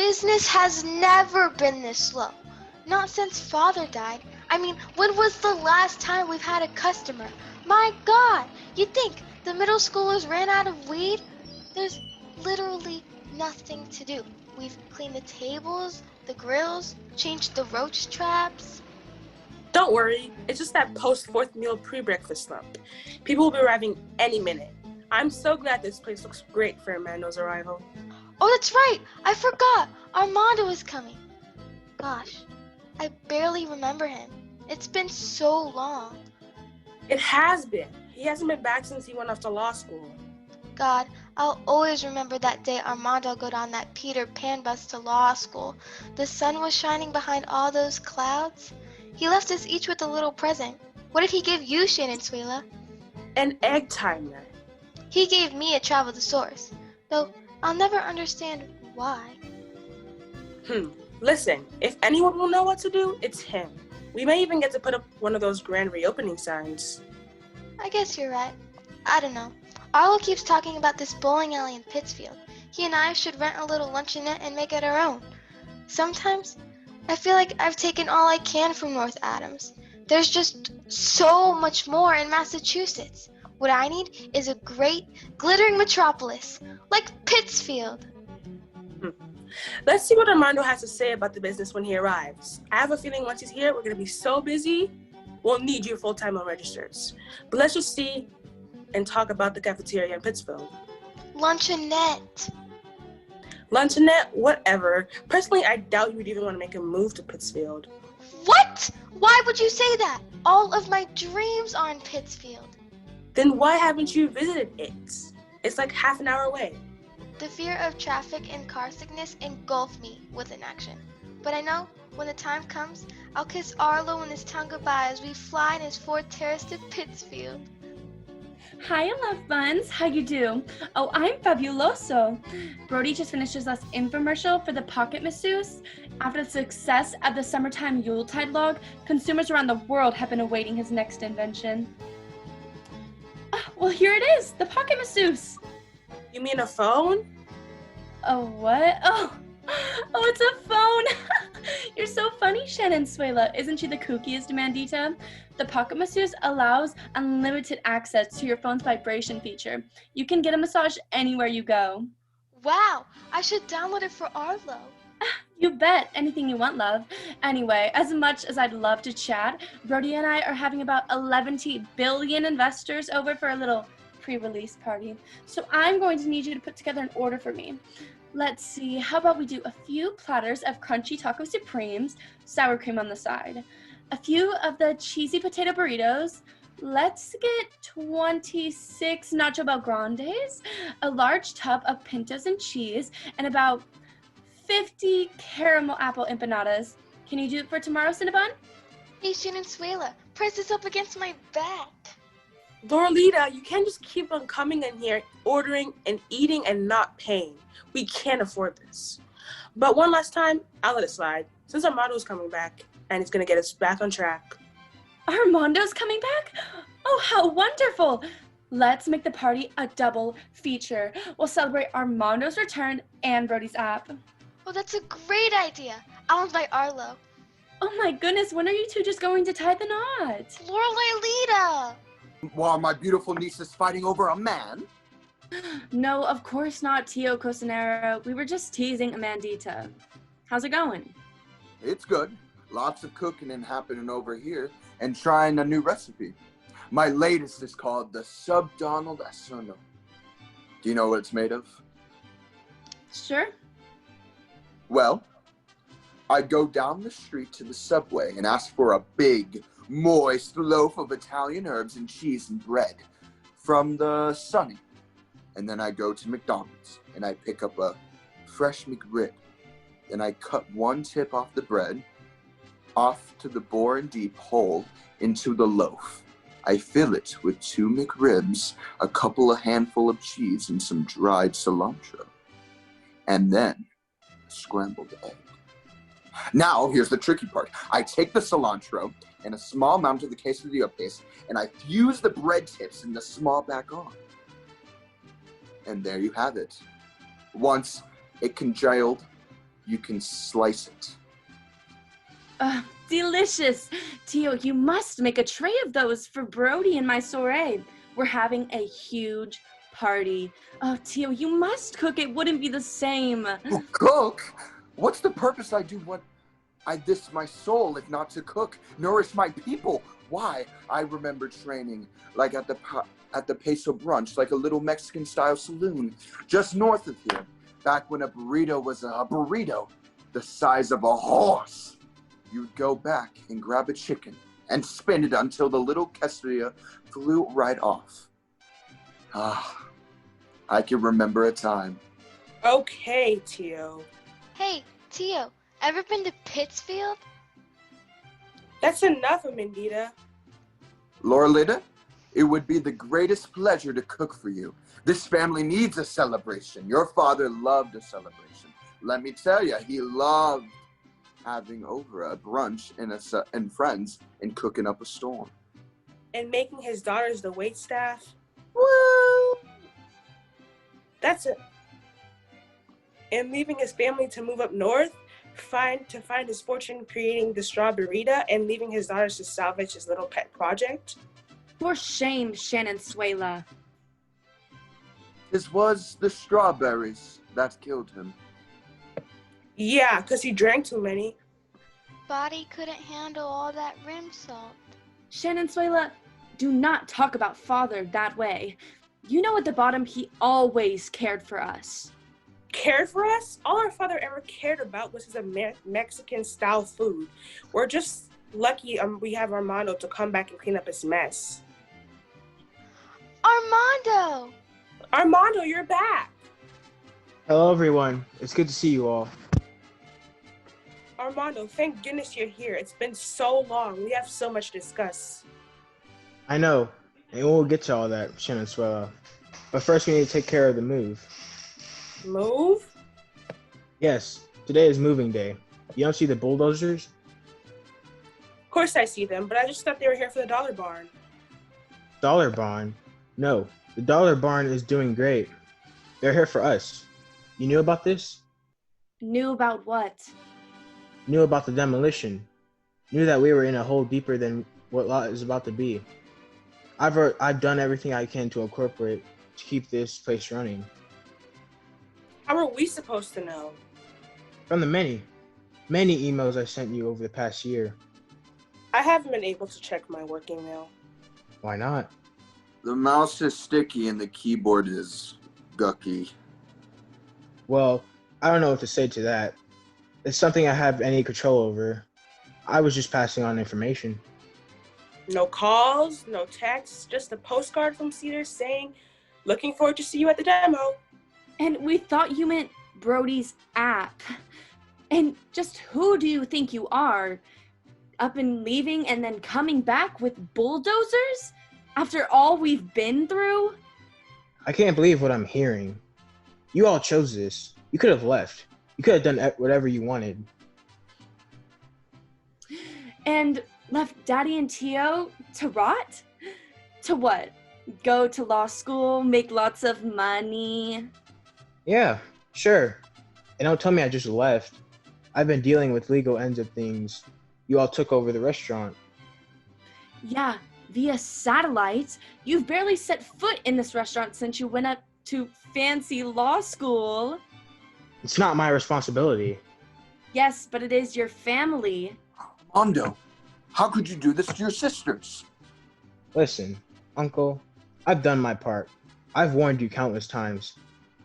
Business has never been this slow. Not since Father died. I mean, when was the last time we've had a customer? My God! You'd think the middle schoolers ran out of weed? There's literally nothing to do. We've cleaned the tables, the grills, changed the roach traps. Don't worry, it's just that post-fourth meal pre-breakfast slump. People will be arriving any minute. I'm so glad this place looks great for Armando's arrival. Oh, that's right! I forgot! Armando is coming. Gosh, I barely remember him. It's been so long. It has been. He hasn't been back since he went off to law school. God, I'll always remember that day Armando got on that Peter Pan bus to law school. The sun was shining behind all those clouds. He left us each with a little present. What did he give you, Shannonsuela? An egg timer. He gave me a travel to source, though I'll never understand why. Listen, if anyone will know what to do, it's him. We may even get to put up one of those grand reopening signs. I guess you're right. I don't know. Arlo keeps talking about this bowling alley in Pittsfield. He and I should rent a little luncheonette and make it our own. Sometimes I feel like I've taken all I can from North Adams. There's just so much more in Massachusetts. What I need is a great, glittering metropolis, like Pittsfield. Let's see what Armando has to say about the business when he arrives. I have a feeling once he's here, we're going to be so busy, we'll need you full-time on registers. But let's just see and talk about the cafeteria in Pittsfield. Luncheonette. Luncheonette, whatever. Personally, I doubt you would even want to make a move to Pittsfield. What? Why would you say that? All of my dreams are in Pittsfield. Then why haven't you visited it? It's like half an hour away. The fear of traffic and car sickness engulf me with inaction. But I know when the time comes, I'll kiss Arlo and his town goodbye as we fly in his Ford Terrace to Pittsfield. Hi, love buns. How you do? Oh, I'm fabuloso. Brody just finished his last infomercial for the pocket masseuse. After the success of the summertime Yuletide log, consumers around the world have been awaiting his next invention. Well, here it is, the pocket masseuse. You mean a phone? Oh, what? Oh, it's a phone. You're so funny, Shannonsuela. Isn't she the kookiest, Amandita? The pocket masseuse allows unlimited access to your phone's vibration feature. You can get a massage anywhere you go. Wow, I should download it for Arlo. You bet. Anything you want, love. Anyway, as much as I'd love to chat, Brody and I are having about 11 billion investors over for a little pre-release party. So I'm going to need you to put together an order for me. Let's see, how about we do a few platters of crunchy taco supremes, sour cream on the side, a few of the cheesy potato burritos. Let's get 26 nacho bel grandes, a large tub of pintos and cheese, and about 50 caramel apple empanadas. Can you do it for tomorrow, Cinnabon? Hey, Shannonsuela, press this up against my back. Lorelailita, you can't just keep on coming in here, ordering and eating and not paying. We can't afford this. But one last time, I'll let it slide, since Armando's coming back, and he's gonna get us back on track. Armando's coming back? Oh, how wonderful! Let's make the party a double feature. We'll celebrate Armando's return and Brody's app. Oh, that's a great idea. I'll invite Arlo. Oh my goodness, when are you two just going to tie the knot? Lorelailita! While my beautiful niece is fighting over a man? No, of course not, Tio Cocinero. We were just teasing Amandita. How's it going? It's good. Lots of cooking and happening over here and trying a new recipe. My latest is called the Sub Donald Asono. Do you know what it's made of? Sure. Well, I go down the street to the Subway and ask for a big, moist loaf of Italian herbs and cheese and bread from the Sunny. And then I go to McDonald's and I pick up a fresh McRib. Then I cut one tip off the bread, off to the bore and deep hole into the loaf. I fill it with 2 McRibs, a couple of handful of cheese, and some dried cilantro. And then a scrambled egg. Now, here's the tricky part. I take the cilantro and a small amount of the quesadilla paste, and I fuse the bread tips in the small back on. And there you have it. Once it congealed, you can slice it. Delicious. Tio, you must make a tray of those for Brody and my soiree. We're having a huge party. Oh, Tio, you must cook. It wouldn't be the same. Oh, cook? What's the purpose I do what I this my soul if not to cook, nourish my people? Why? I remember training like at the Peso Brunch, like a little Mexican-style saloon just north of here, back when a burrito was a burrito the size of a horse. You'd go back and grab a chicken and spin it until the little quesadilla flew right off. Ah, I can remember a time. Okay, Tio. Hey, Tio, ever been to Pittsfield? That's enough, Amandita. Lorelailita, it would be the greatest pleasure to cook for you. This family needs a celebration. Your father loved a celebration. Let me tell you, he loved having over a brunch and friends and cooking up a storm. And making his daughters the waitstaff. Woo! That's it. And leaving his family to move up north, find his fortune creating the straw burrito and leaving his daughters to salvage his little pet project. For shame, Shannonsuela. It was the strawberries that killed him. Yeah, because he drank too many. Body couldn't handle all that rim salt. Shannonsuela, do not talk about father that way. You know at the bottom he always cared for us. Cared for us? All our father ever cared about was his Mexican-style food. We're just lucky we have Armando to come back and clean up his mess. Armando! Armando, you're back! Hello, everyone. It's good to see you all. Armando, thank goodness you're here. It's been so long. We have so much to discuss. I know, and we'll get to all that, Shannonsuela. But first, we need to take care of the move. Move? Yes, today is moving day. You don't see the bulldozers? Of course I see them, but I just thought they were here for the Dollar Barn. Dollar Barn? No, the Dollar Barn is doing great. They're here for us. You knew about this? Knew about what? Knew about the demolition. Knew that we were in a hole deeper than what lot is about to be. I've done everything I can to incorporate to keep this place running. How are we supposed to know? From the many emails I sent you over the past year. I haven't been able to check my work email. Why not? The mouse is sticky and the keyboard is gucky. Well, I don't know what to say to that. It's something I have any control over. I was just passing on information. No calls, no texts, just a postcard from Cedar saying, looking forward to see you at the demo. And we thought you meant Brody's app. And just who do you think you are? Up and leaving and then coming back with bulldozers? After all we've been through? I can't believe what I'm hearing. You all chose this. You could have left. You could have done whatever you wanted. And left Daddy and Tio to rot? To what? Go to law school, make lots of money? Yeah, sure. And don't tell me I just left. I've been dealing with legal ends of things. You all took over the restaurant. Yeah, via satellite. You've barely set foot in this restaurant since you went up to fancy law school. It's not my responsibility. Yes, but it is your family. Armando, how could you do this to your sisters? Listen, Uncle, I've done my part. I've warned you countless times.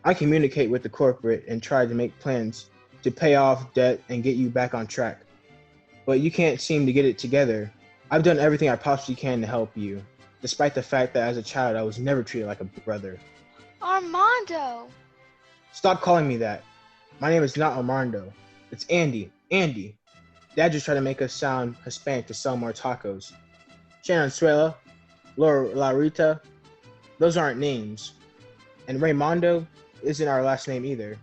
I communicate with the corporate and try to make plans to pay off debt and get you back on track. But you can't seem to get it together. I've done everything I possibly can to help you, despite the fact that as a child I was never treated like a brother. Armando! Stop calling me that. My name is not Armando. It's Andy. Andy. Dad just tried to make us sound Hispanic to sell more tacos. Shannonsuela, Lorelailita, those aren't names. And Raymondo isn't our last name either.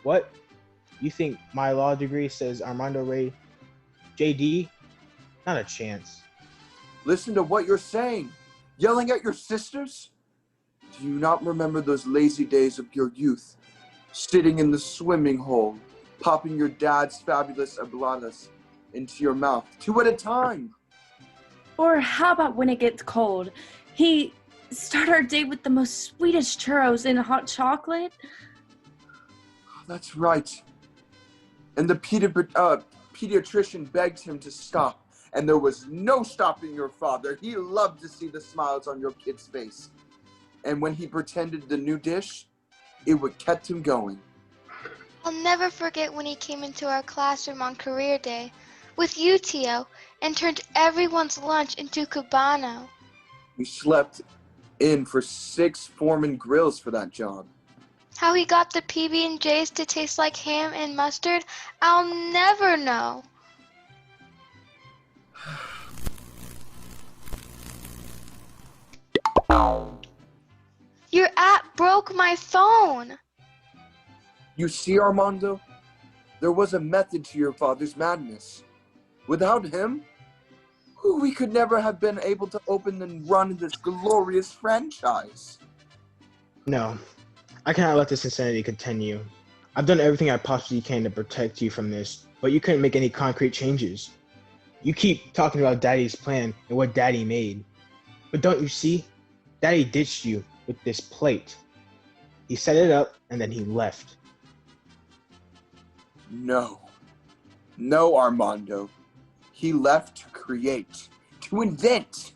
What? You think my law degree says Armando Ray JD? Not a chance. Listen to what you're saying. Yelling at your sisters? Do you not remember those lazy days of your youth? Sitting in the swimming hole, popping your dad's fabulous abladas into your mouth, 2 at a time. Or how about when it gets cold? He start our day with the most sweetest churros and hot chocolate. That's right. And the pediatrician begged him to stop, and there was no stopping your father. He loved to see the smiles on your kid's face. And when he pretended the new dish, it would kept him going. I'll never forget when he came into our classroom on career day with you, Tio, and turned everyone's lunch into Cubano. We slept in for 6 Foreman grills for that job. How he got the PB&Js to taste like ham and mustard, I'll never know. Your app broke my phone. You see, Armando, there was a method to your father's madness. Without him, we could never have been able to open and run this glorious franchise. No, I cannot let this insanity continue. I've done everything I possibly can to protect you from this, but you couldn't make any concrete changes. You keep talking about Daddy's plan and what Daddy made. But don't you see? Daddy ditched you with this plate. He set it up and then he left. No, Armando. He left to create, to invent.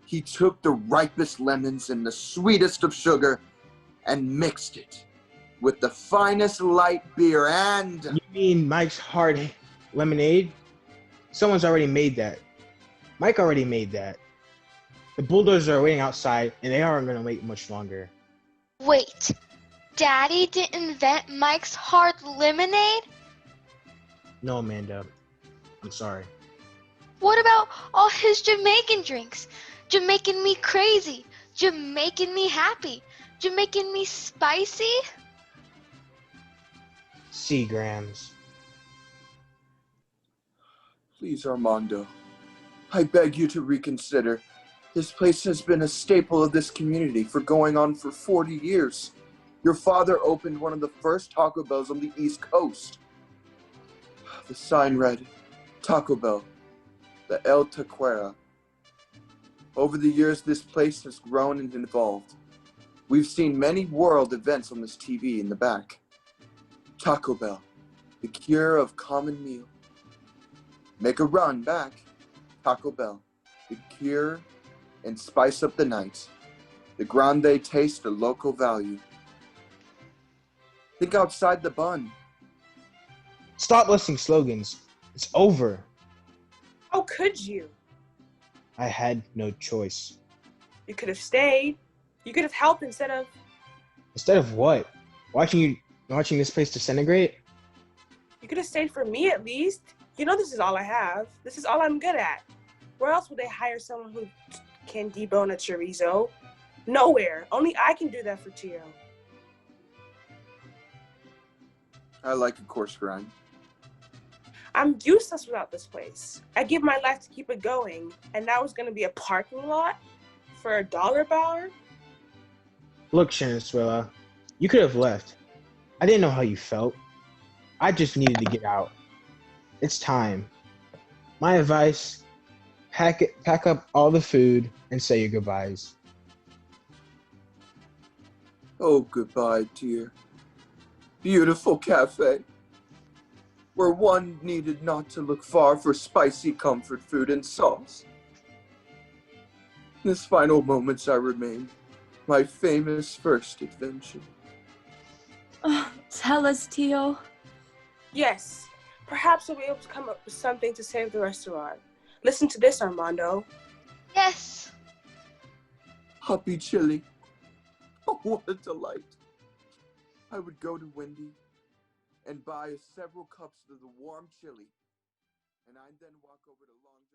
He took the ripest lemons and the sweetest of sugar and mixed it with the finest light beer and... You mean Mike's hard lemonade? Someone's already made that. Mike already made that. The bulldozers are waiting outside and they aren't going to wait much longer. Wait, Daddy didn't invent Mike's hard lemonade? No, Amanda. I'm sorry. What about all his Jamaican drinks? Jamaican me crazy, Jamaican me happy, Jamaican me spicy? Seagrams. Please, Armando, I beg you to reconsider. This place has been a staple of this community for going on for 40 years. Your father opened one of the first Taco Bells on the East Coast. The sign read, Taco Bell, the El Taqueria. Over the years, this place has grown and evolved. We've seen many world events on this TV in the back. Taco Bell, the cure of common meal. Make a run back. Taco Bell, the cure and spice up the night. The grande taste, the local value. Think outside the bun. Stop listing slogans. It's over. How could you? I had no choice. You could have stayed. You could have helped instead of... Instead of what? Watching this place disintegrate? You could have stayed for me at least. You know this is all I have. This is all I'm good at. Where else would they hire someone who can debone a chorizo? Nowhere. Only I can do that for Tio. I like a coarse grind. I'm useless without this place. I give my life to keep it going, and now it's going to be a parking lot for a dollar bar? Look, Shannonsuela, you could have left. I didn't know how you felt. I just needed to get out. It's time. My advice, pack up all the food and say your goodbyes. Oh, goodbye, dear. Beautiful cafe, where one needed not to look far for spicy comfort food and sauce. In this final moments I remain, my famous first adventure. Oh, tell us, Tio. Yes. Perhaps we'll be able to come up with something to save the restaurant. Listen to this, Armando. Yes. Hoppy chili. Oh, what a delight. I would go to Wendy and buy several cups of the warm chili, and I'd then walk over to Long John.